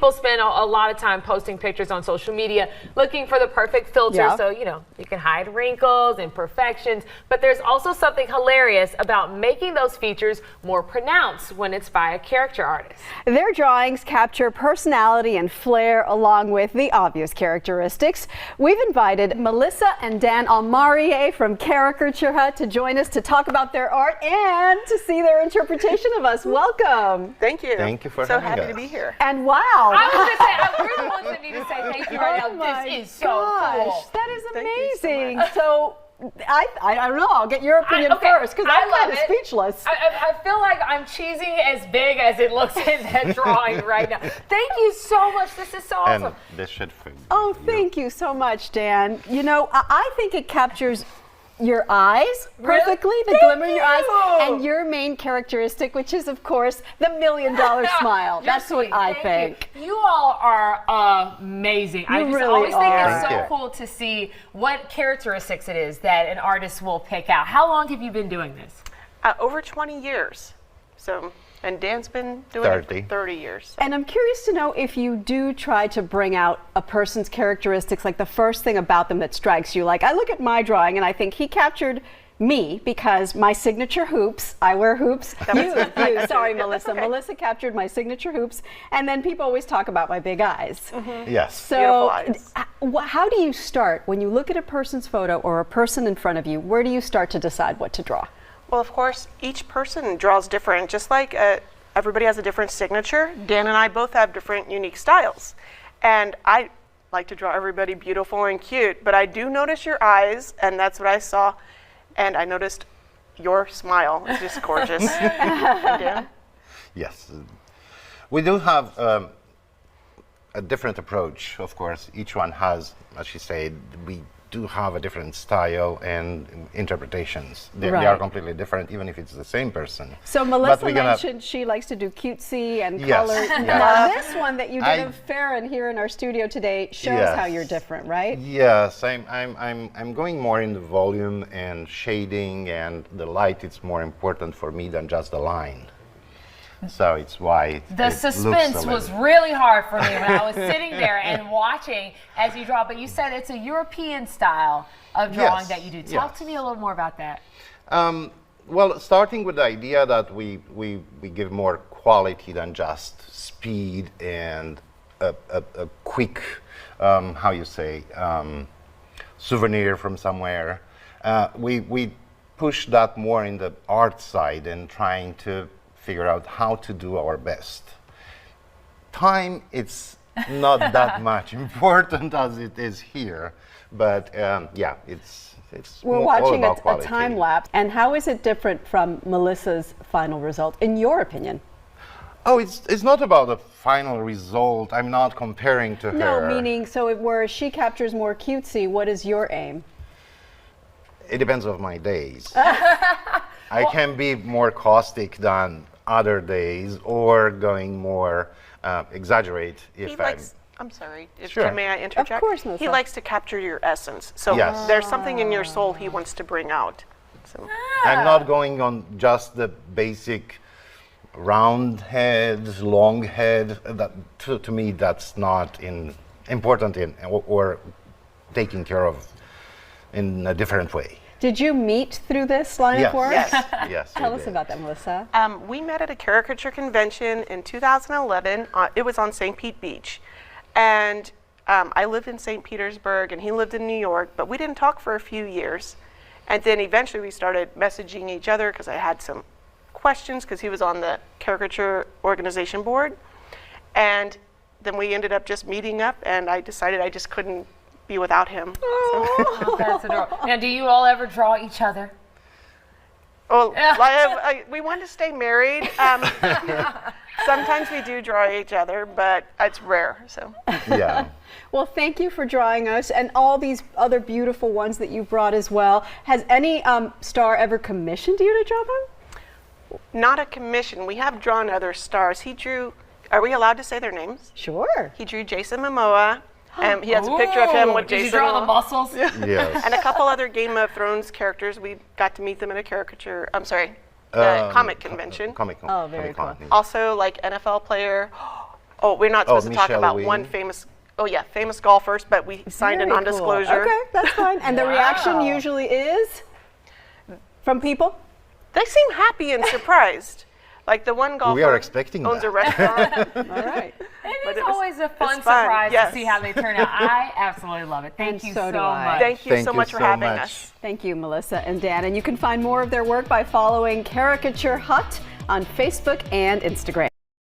people spend a lot of time posting pictures on social media looking for the perfect filter so, you know, you can hide wrinkles, imperfections, but there's also something hilarious about making those features more pronounced when it's by a caricature artist. Their drawings capture personality and flair along with the obvious characteristics. We've invited Melissa and Dan Almariei from Caricature to join us to talk about their art and to see their interpretation of us. Welcome. Thank you. Thank you for having us. So happy to be here. And wow. I was going to say, we're the ones that need to say thank you right now. This is so cool. That is amazing. Thank you so I don't know. I'll get your opinion first because I'm kind of speechless. I feel like I'm cheesing as big as it looks in that drawing right now. Thank you so much. This is so awesome. And this should fit. Oh, thank you so much, Dan. You know, I think it captures your eyes perfectly, the glimmer in your eyes, and your main characteristic, which is, of course, the $1 million smile. That's what I think. You all are amazing. I just always think it's so cool to see what characteristics it is that an artist will pick out. How long have you been doing this? Over 20 years. So, and Dan's been doing it for 30 years. And I'm curious to know if you do try to bring out a person's characteristics, like the first thing about them that strikes you. Like I look at my drawing and I think he captured me because my signature hoops, I wear hoops. Sorry, Melissa. Okay. Melissa captured my signature hoops. And then people always talk about my big eyes. Yes. So how do you start when you look at a person's photo or a person in front of you? Where do you start to decide what to draw? Well, of course, each person draws different. Just like everybody has a different signature, Dan and I both have different unique styles. And I like to draw everybody beautiful and cute, but I do notice your eyes, and that's what I saw. And I noticed your smile is just gorgeous. Dan? Yes. We do have a different approach, of course. Each one has, as she said, we do have a different style and interpretations. They are completely different, even if it's the same person. So Melissa mentioned she likes to do cutesy and color. Now this one that you did of Farron here in our studio today shows how you're different, right? Yes, I'm going more in the volume and shading, and the light is more important for me than just the line. So it's why the suspense was really hard for me when I was sitting there and watching as you draw. But you said it's a European style of drawing that you do. Talk to me a little more about that. Well, starting with the idea that we give more quality than just speed and a quick, how you say, souvenir from somewhere. We push that more in the art side and trying to figure out how to do our best. Time, it's not that much important as it is here, but yeah, it's we're watching a time lapse. And how is it different from Melissa's final result, in your opinion? Oh, it's not about the final result. I'm not comparing to her. No, meaning, so whereas she captures more cutesy, what is your aim? It depends on my days. I can be more caustic than other days, or going more exaggerate if I'm sorry, may I interject? Of course, Melissa. He likes to capture your essence. So there's something in your soul he wants to bring out. So. I'm not going on just the basic round head, long head. That to me, that's not important or taken care of in a different way. Did you meet through this line of work? Yes. Tell us about that, Melissa. We met at a caricature convention in 2011. It was on St. Pete Beach. And I lived in St. Petersburg and he lived in New York, but we didn't talk for a few years. And then eventually we started messaging each other because I had some questions because he was on the caricature organization board. And then we ended up just meeting up, and I decided I just couldn't be without him. Oh, that's adorable. Now, do you all ever draw each other? Well, we want to stay married. Sometimes we do draw each other, but it's rare. So. Yeah. Well, thank you for drawing us and all these other beautiful ones that you brought as well. Has any star ever commissioned you to draw them? Not a commission. We have drawn other stars. He drew. Are we allowed to say their names? Sure. He drew Jason Momoa. He has a picture of him with Jason. Did you draw the muscles? Yes. And a couple other Game of Thrones characters. We got to meet them at a caricature. I'm sorry, comic convention. Oh, very cool. Also, like NFL player. Oh, we're not supposed to talk Michelle about Wing. one famous. Oh yeah, famous golfers, but we signed a Very cool. non-disclosure. Okay, that's fine. And the reaction Wow. usually is from people? They seem happy and surprised. Like the one golfer We are expecting owns that. a restaurant. All right. It is it was- always a fun it's fun, surprise yes. to see how they turn out. I absolutely love it. Thank And you so so do I. much. Thank you Thank so you much for so having much. us. Thank you, Melissa and Dan. And you can find more of their work by following Caricature Hut on Facebook and Instagram.